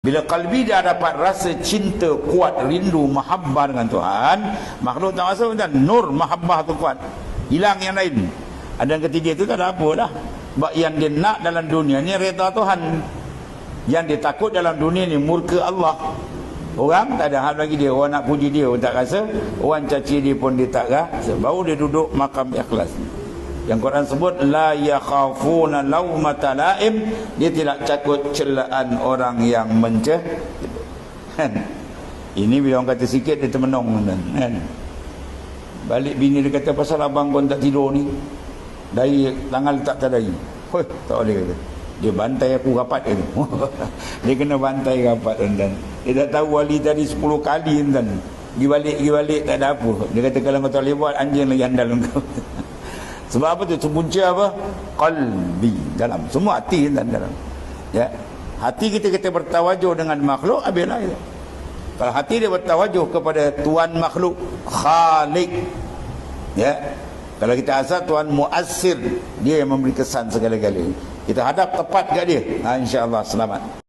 Bila kalbi dia dapat rasa cinta kuat, rindu, mahabbah dengan Tuhan, makhluk tak rasa macam nur mahabbah tu kuat. Hilang yang lain. Ada yang ketiga tu tak ada apa dah. Sebab yang dia nak dalam dunia ni redha Tuhan. Yang dia takut dalam dunia ni murka Allah. Orang tak ada hal lagi dia. Orang nak puji dia pun tak rasa. Orang caci dia pun dia tak rasa. Baru dia duduk makam ikhlas. Yang Quran sebut la yakhafuna laumata laim, dia tidak takut celaan orang yang kan. Ini bila orang kata sikit dia termenung kan. Balik bini dia kata pasal abang kau tak tidur ni. Dari tangan letak tadai. Hoi, tak boleh kata. Dia bantai aku rapat ke tu. Dia kena bantai rapat tuan. Dia tak tahu wali tadi 10 kali tuan. Pergi balik tak ada apa. Dia kata kalau kau tak boleh buat, anjing lagi andal kau. Sebab apa tu? Punca apa? Qalbi, dalam. Semua hati dan dalam. Ya. Hati kita bertawajuh dengan makhluk, habislah itu. Kalau hati dia bertawajuh kepada Tuhan makhluk, Khalik. Ya. Kalau kita asal Tuhan Muassir, dia yang memberi kesan segala-galanya. Kita hadap tepat kat dia. Insya-Allah selamat.